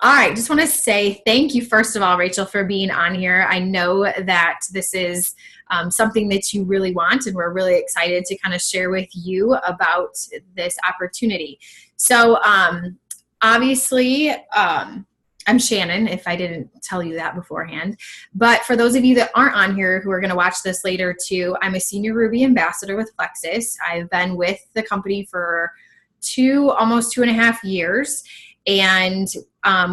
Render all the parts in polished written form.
All right, just want to say thank you, first of all, Rachel, for being on here. I know that this is something that you really want, and we're really excited to kind of share with you about this opportunity. So, obviously, I'm Shannon, if I didn't tell you that beforehand. But for those of you that aren't on here who are going to watch this later too, I'm a senior Ruby ambassador with Plexus. I've been with the company for almost 2.5 years. And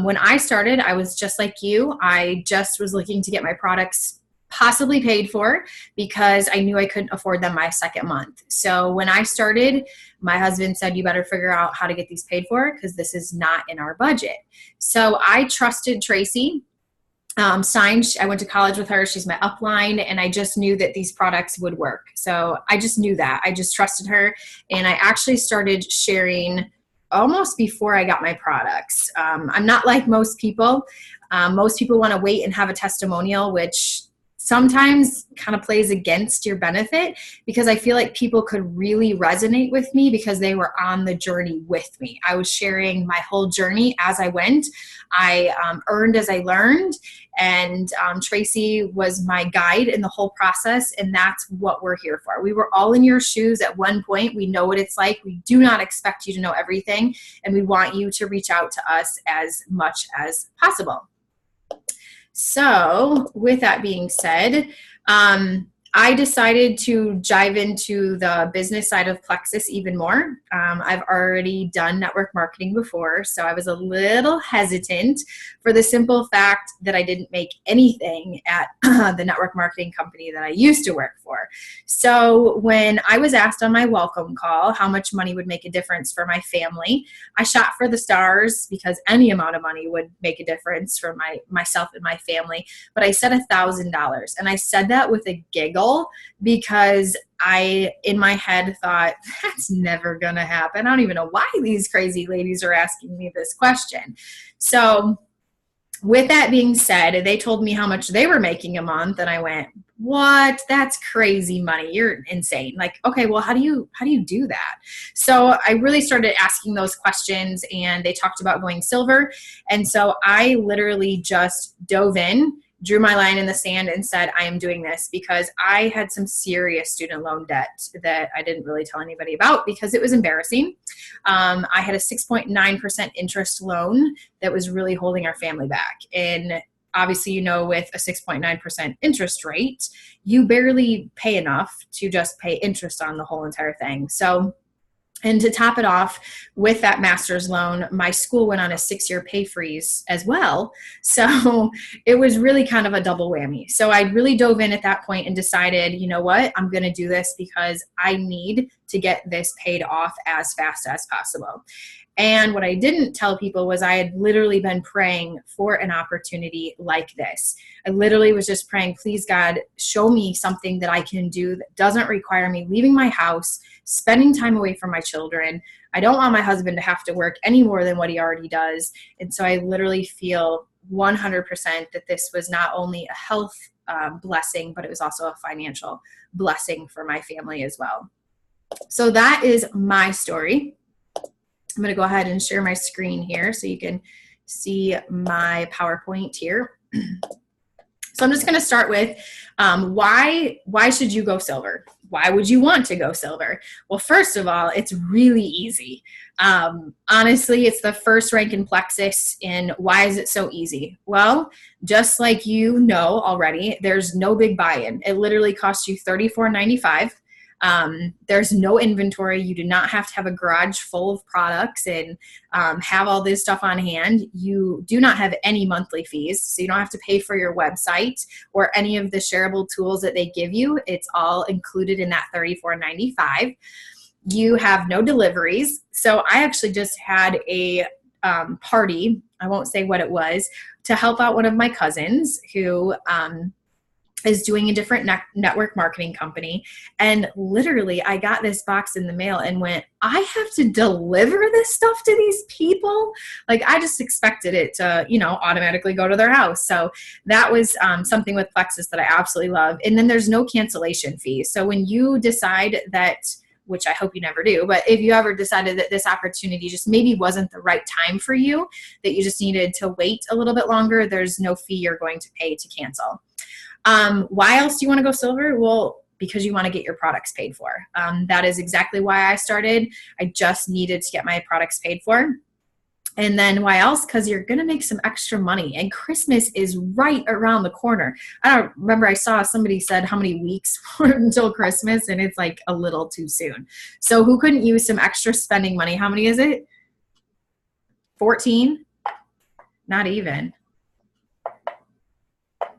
when I started, I was just like you. I just was looking to get my products possibly paid for because I knew I couldn't afford them my second month. So when I started, my husband said, you better figure out how to get these paid for because this is not in our budget. So I trusted Tracy. I went to college with her. She's my upline, and I just knew that these products would work. So I just knew that. I just trusted her, and I actually started sharing almost before I got my products. I'm not like most people. Most people want to wait and have a testimonial, which sometimes kind of plays against your benefit, because I feel like people could really resonate with me because they were on the journey with me. I was sharing my whole journey as I went. I earned as I learned, and Tracy was my guide in the whole process, and that's what we're here for. We were all in your shoes at one point. We know what it's like. We do not expect you to know everything, and we want you to reach out to us as much as possible. So with that being said, I decided to dive into the business side of Plexus even more. I've already done network marketing before, so I was a little hesitant for the simple fact that I didn't make anything at the network marketing company that I used to work for. So when I was asked on my welcome call how much money would make a difference for my family, I shot for the stars because any amount of money would make a difference for myself and my family. But I said $1,000, and I said that with a giggle because I, in my head, thought, that's never going to happen. I don't even know why these crazy ladies are asking me this question. So with that being said, they told me how much they were making a month, and I went, what? That's crazy money. You're insane. Like, okay, well, how do you do that? So I really started asking those questions, and they talked about going silver. And so I literally just dove in, drew my line in the sand, and said, I am doing this because I had some serious student loan debt that I didn't really tell anybody about because it was embarrassing. I had a 6.9% interest loan that was really holding our family back. And obviously, with a 6.9% interest rate, you barely pay enough to just pay interest on the whole entire thing. And to top it off with that master's loan, my school went on a 6-year pay freeze as well. So it was really kind of a double whammy. So I really dove in at that point and decided, you know what, I'm going to do this because I need to get this paid off as fast as possible. And what I didn't tell people was I had literally been praying for an opportunity like this. I literally was just praying, please God, show me something that I can do that doesn't require me leaving my house, spending time away from my children. I don't want my husband to have to work any more than what he already does. And so I literally feel 100% that this was not only a health blessing, but it was also a financial blessing for my family as well. So that is my story. I'm going to go ahead and share my screen here so you can see my PowerPoint here. So I'm just going to start with why should you go silver? Why would you want to go silver? Well, first of all, it's really easy. Honestly, it's the first rank in Plexus. And why is it so easy? Well, just like you know already, there's no big buy-in. It literally costs you $34.95. There's no inventory. You do not have to have a garage full of products and have all this stuff on hand. You do not have any monthly fees, so you don't have to pay for your website or any of the shareable tools that they give you. It's all included in that $34.95. You have no deliveries. So I actually just had a party, I won't say what it was, to help out one of my cousins who is doing a different network marketing company. And literally I got this box in the mail and went, I have to deliver this stuff to these people? Like, I just expected it to, automatically go to their house. So that was something with Plexus that I absolutely love. And then there's no cancellation fee. So when you decide that which I hope you never do, but if you ever decided that this opportunity just maybe wasn't the right time for you, that you just needed to wait a little bit longer, there's no fee you're going to pay to cancel. Why else do you want to go silver? Well, because you want to get your products paid for. That is exactly why I started. I just needed to get my products paid for. And then why else? Because you're going to make some extra money, and Christmas is right around the corner. I don't remember, I saw somebody said how many weeks until Christmas, and it's like a little too soon. So who couldn't use some extra spending money? How many is it? 14? Not even.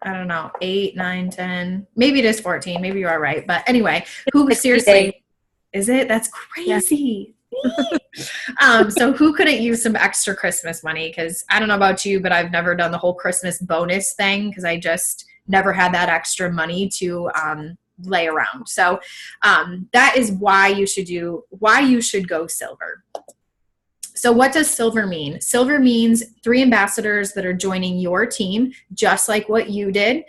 I don't know, 8, 9, 10. Maybe it is 14. Maybe you are right. But anyway, who seriously, is it? That's crazy. Yeah. So who couldn't use some extra Christmas money? Because I don't know about you, but I've never done the whole Christmas bonus thing because I just never had that extra money to lay around. So that is why you should go silver. So what does silver mean? Silver means 3 ambassadors that are joining your team, just like what you did.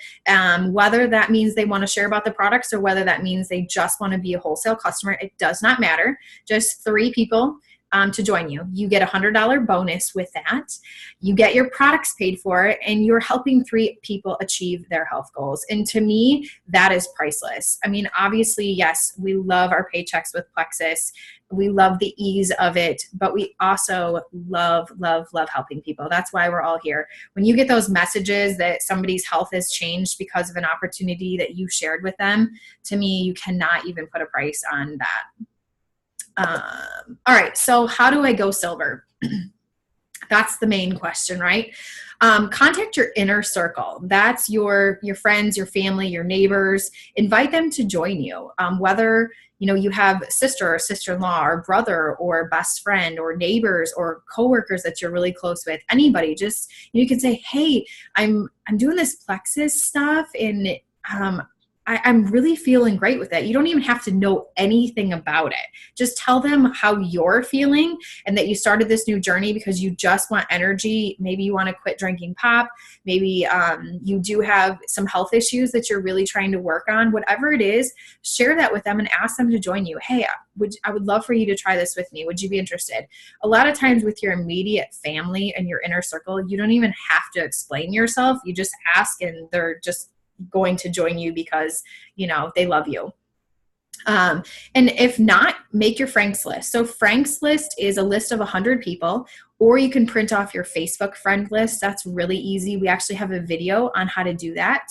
Whether that means they want to share about the products or whether that means they just want to be a wholesale customer, it does not matter. Just 3 people to join you. You get a $100 bonus with that. You get your products paid for, and you're helping 3 people achieve their health goals. And to me, that is priceless. I mean, obviously, yes, we love our paychecks with Plexus. We love the ease of it, but we also love, love, love helping people. That's why we're all here. When you get those messages that somebody's health has changed because of an opportunity that you shared with them, to me, you cannot even put a price on that. All right, so how do I go silver? That's the main question, right? Contact your inner circle. That's your friends, your family, your neighbors. Invite them to join you. Whether you have a sister or sister-in-law or brother or best friend or neighbors or coworkers that you're really close with, anybody, just you can say, hey, I'm doing this Plexus stuff, and I'm really feeling great with it. You don't even have to know anything about it. Just tell them how you're feeling and that you started this new journey because you just want energy. Maybe you want to quit drinking pop. Maybe you do have some health issues that you're really trying to work on. Whatever it is, share that with them and ask them to join you. Hey, I would love for you to try this with me. Would you be interested? A lot of times with your immediate family and your inner circle, you don't even have to explain yourself. You just ask and they're just going to join you because they love you. And if not, make your Frank's list. So Frank's list is a list of 100 people, or you can print off your Facebook friend list. That's really easy. We actually have a video on how to do that.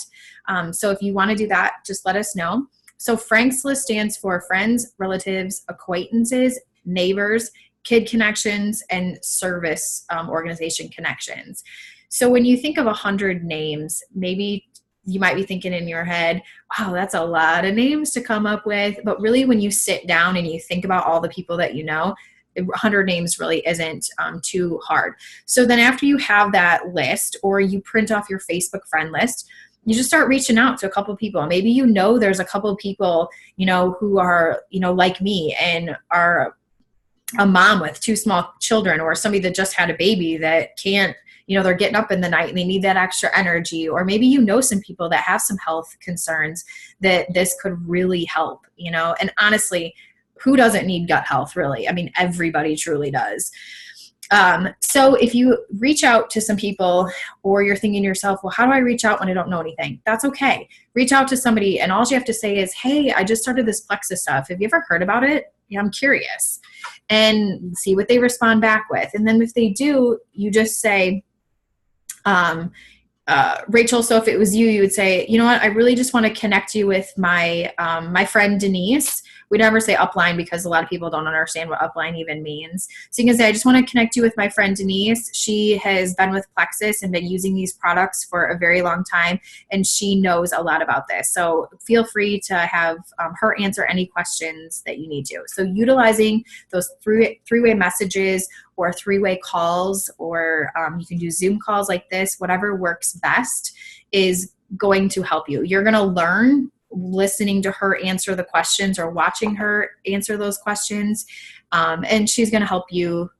So if you want to do that, just let us know. So Frank's list stands for friends, relatives, acquaintances, neighbors, kid connections, and service organization connections. So when you think of 100 names, maybe you might be thinking in your head, wow, that's a lot of names to come up with. But really, when you sit down and you think about all the people that 100 names really isn't too hard. So then after you have that list, or you print off your Facebook friend list, you just start reaching out to a couple of people. Maybe there's a couple of people who are like me and are a mom with 2 small children, or somebody that just had a baby that can't, they're getting up in the night and they need that extra energy. Or maybe some people that have some health concerns that this could really help, and honestly, who doesn't need gut health, really? I mean, everybody truly does. So if you reach out to some people, or you're thinking to yourself, well, how do I reach out when I don't know anything? That's okay. Reach out to somebody, and all you have to say is, hey, I just started this Plexus stuff. Have you ever heard about it? Yeah, I'm curious. And see what they respond back with. And then if they do, you just say, Rachel, so if it was you, you would say, you know what, I really just want to connect you with my friend Denise. We never say upline because a lot of people don't understand what upline even means. So you can say, I just want to connect you with my friend Denise. She has been with Plexus and been using these products for a very long time, and she knows a lot about this. So feel free to have her answer any questions that you need to. So utilizing those three-way messages or 3-way calls, or you can do Zoom calls like this, whatever works best is going to help you. You're going to learn listening to her answer the questions or watching her answer those questions. And she's going to help you,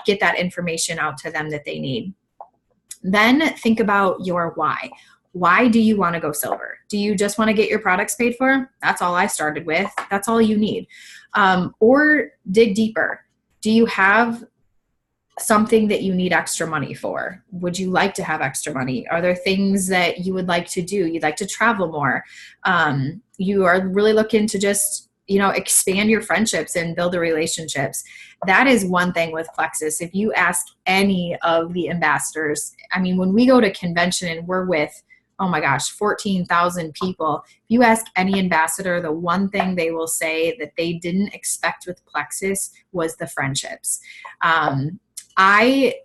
get that information out to them that they need. Then think about your why. Why do you want to go silver? Do you just want to get your products paid for? That's all I started with. That's all you need. Or dig deeper. Do you have something that you need extra money for? Would you like to have extra money? Are there things that you would like to do? You'd like to travel more. You are really looking to just, expand your friendships and build the relationships. That is one thing with Plexus. If you ask any of the ambassadors, I mean, when we go to convention and we're with, oh my gosh, 14,000 people. If you ask any ambassador, the one thing they will say that they didn't expect with Plexus was the friendships. I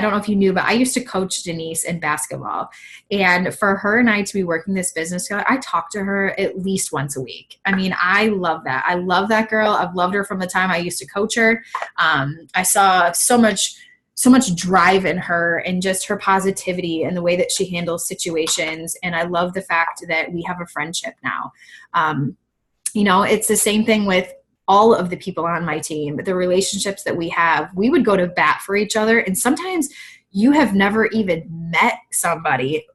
don't know if you knew, but I used to coach Denise in basketball. And for her and I to be working this business together, I talk to her at least once a week. I mean, I love that. I love that girl. I've loved her from the time I used to coach her. I saw so much drive in her and just her positivity and the way that she handles situations. And I love the fact that we have a friendship now. It's the same thing with all of the people on my team, the relationships that we have. We would go to bat for each other. And sometimes you have never even met somebody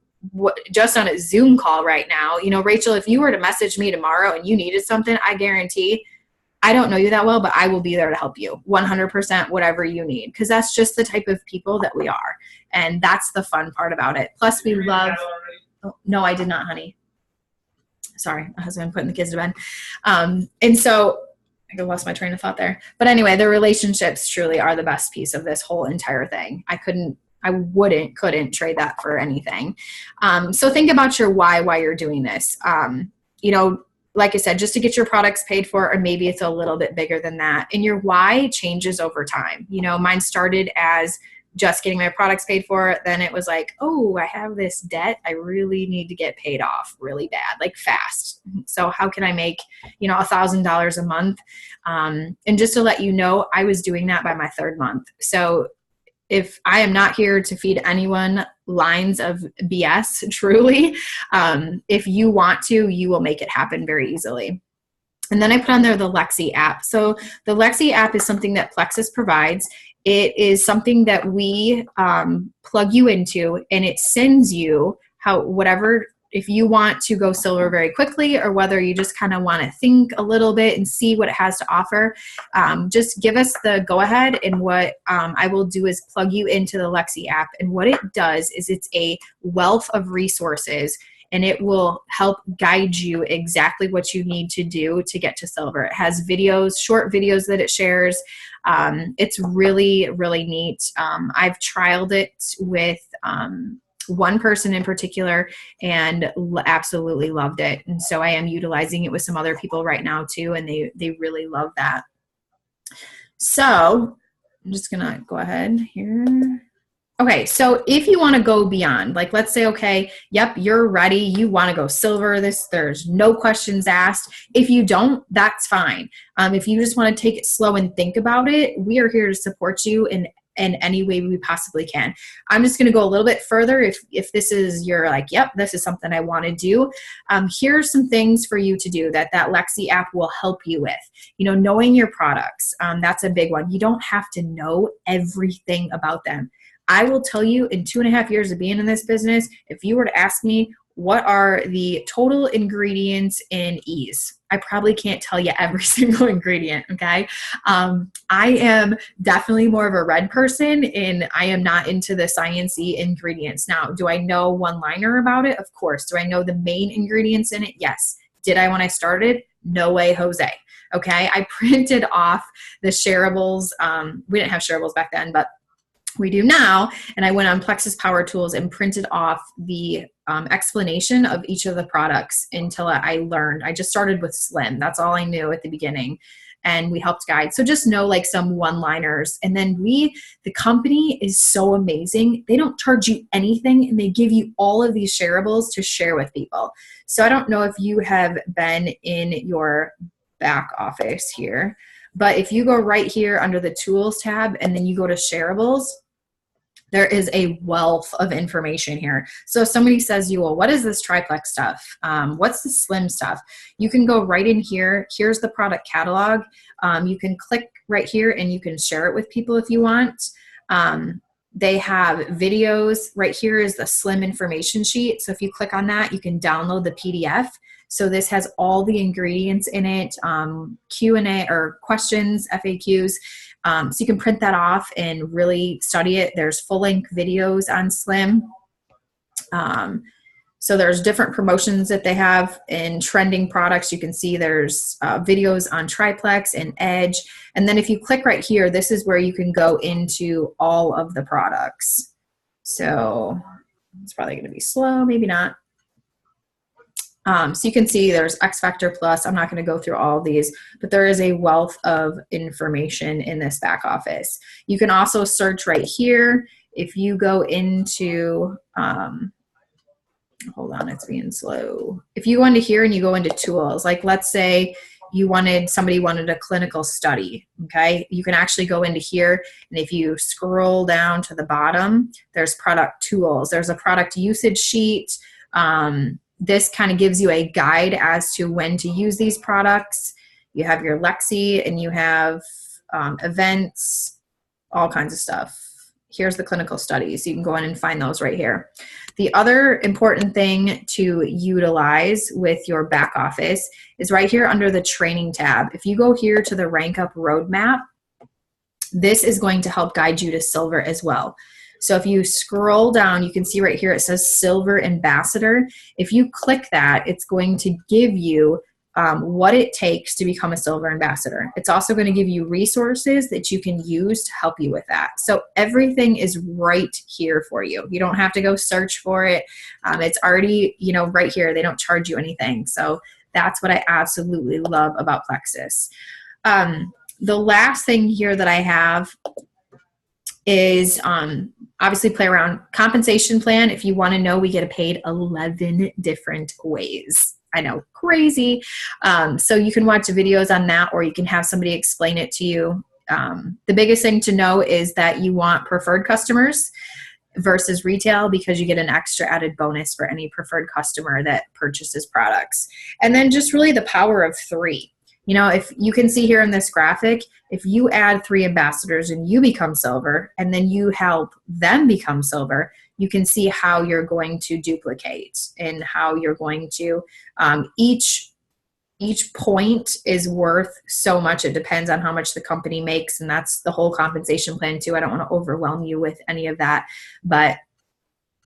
just on a Zoom call right now. Rachel, if you were to message me tomorrow and you needed something, I guarantee I don't know you that well, but I will be there to help you 100%, whatever you need. Because that's just the type of people that we are. And that's the fun part about it. Plus we love, no, I did not, honey. Sorry, my husband putting the kids to bed. And so I lost my train of thought there. But anyway, the relationships truly are the best piece of this whole entire thing. I couldn't trade that for anything. So think about your why you're doing this. Like I said, just to get your products paid for, or maybe it's a little bit bigger than that. And your why changes over time. Mine started as just getting my products paid for. Then it was like, oh, I have this debt. I really need to get paid off really bad, like fast. So how can I make, $1,000 a month? And just to let you know, I was doing that by my third month. So if I am not here to feed anyone lines of BS, truly, if you want to, you will make it happen very easily. And then I put on there the Lexi app. So the Lexi app is something that Plexus provides. It is something that we plug you into, and it sends you if you want to go silver very quickly, or whether you just kind of want to think a little bit and see what it has to offer. Just give us the go ahead, and what I will do is plug you into the Lexi app. And what it does is it's a wealth of resources, and it will help guide you exactly what you need to do to get to silver. It has videos, short videos that it shares. It's really, really neat. I've trialed it with one person in particular and absolutely loved it. And so I am utilizing it with some other people right now too, and they really love that. So I'm just gonna go ahead here. Okay, so if you want to go beyond, like let's say, okay, yep, you're ready, you want to go silver, there's no questions asked. If you don't, that's fine. If you just want to take it slow and think about it, we are here to support you in any way we possibly can. I'm just going to go a little bit further. If this is, you're like, yep, this is something I want to do. Here's some things for you to do that Lexi app will help you with. Knowing your products, that's a big one. You don't have to know everything about them. I will tell you, in 2.5 years of being in this business, if you were to ask me what are the total ingredients in Ease, I probably can't tell you every single ingredient, okay? I am definitely more of a red person, and I am not into the science-y ingredients. Now, do I know one-liner about it? Of course. Do I know the main ingredients in it? Yes. Did I when I started? No way, Jose. Okay, I printed off the shareables. We didn't have shareables back then, but we do now. And I went on Plexus Power Tools and printed off the explanation of each of the products until I learned. I just started with Slim. That's all I knew at the beginning. And we helped guide. So just know like some one-liners. And then the company is so amazing. They don't charge you anything, and they give you all of these shareables to share with people. So I don't know if you have been in your back office here, but if you go right here under the Tools tab and then you go to Shareables, there is a wealth of information here. So if somebody says you, well, what is this triplex stuff? What's the Slim stuff? You can go right in here. Here's the product catalog. You can click right here and you can share it with people if you want. They have videos. Right here is the slim information sheet. So if you click on that, you can download the PDF. So this has all the ingredients in it, Q&A or questions, FAQs. So you can print that off and really study it. There's full-length videos on Slim. So there's different promotions that they have in trending products. You can see there's videos on Triplex and Edge. And then if you click right here, this is where you can go into all of the products. So it's probably going to be slow, maybe not. So you can see there's X Factor Plus. I'm not going to go through all of these, but there is a wealth of information in this back office. You can also search right here. If you go into, hold on, it's being slow. If you go into here and you go into tools, like let's say somebody wanted a clinical study, okay? You can actually go into here, and if you scroll down to the bottom, there's product tools. There's a product usage sheet. This kind of gives you a guide as to when to use these products. You have your Lexi, and you have events, all kinds of stuff. Here's the clinical studies. You can go in and find those right here. The other important thing to utilize with your back office is right here under the training tab. If you go here to the rank up roadmap, this is going to help guide you to silver as well. So if you scroll down, you can see right here, it says Silver Ambassador. If you click that, it's going to give you what it takes to become a Silver Ambassador. It's also going to give you resources that you can use to help you with that. So everything is right here for you. You don't have to go search for it. It's already, right here. They don't charge you anything. So that's what I absolutely love about Plexus. The last thing here that I have is obviously play around. Compensation plan. If you want to know, we get paid 11 different ways. I know, crazy. So you can watch videos on that, or you can have somebody explain it to you. The biggest thing to know is that you want preferred customers versus retail, because you get an extra added bonus for any preferred customer that purchases products. And then just really the power of 3. If you can see here in this graphic, if you add 3 ambassadors and you become silver, and then you help them become silver, you can see how you're going to duplicate and how you're going to, each point is worth so much. It depends on how much the company makes, and that's the whole compensation plan too. I don't want to overwhelm you with any of that, but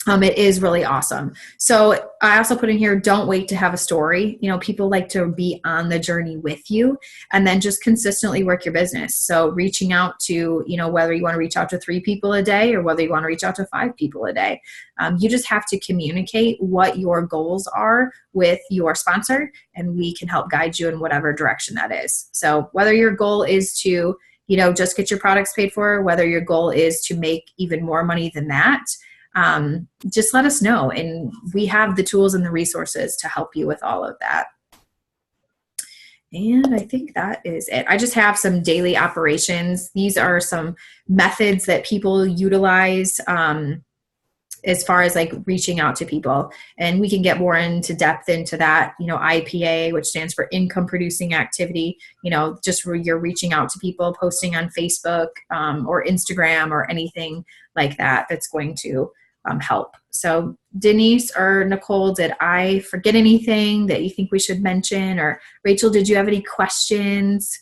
it is really awesome. So I also put in here, don't wait to have a story. People like to be on the journey with you, and then just consistently work your business. So reaching out to, whether you want to reach out to 3 people a day or whether you want to reach out to 5 people a day, you just have to communicate what your goals are with your sponsor, and we can help guide you in whatever direction that is. So whether your goal is to, just get your products paid for, whether your goal is to make even more money than that, just let us know, and we have the tools and the resources to help you with all of that. And I think that is it. I just have some daily operations. These are some methods that people utilize as far as like reaching out to people, and we can get more into depth into that. IPA, which stands for income producing activity, just where you're reaching out to people, posting on Facebook or Instagram or anything like that that's going to help. So Denise or Nicole, did I forget anything that you think we should mention? Or Rachel, did you have any questions?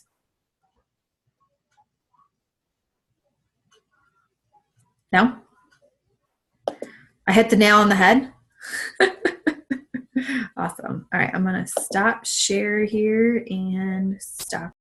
No? I hit the nail on the head? Awesome. All right, I'm going to stop share here and stop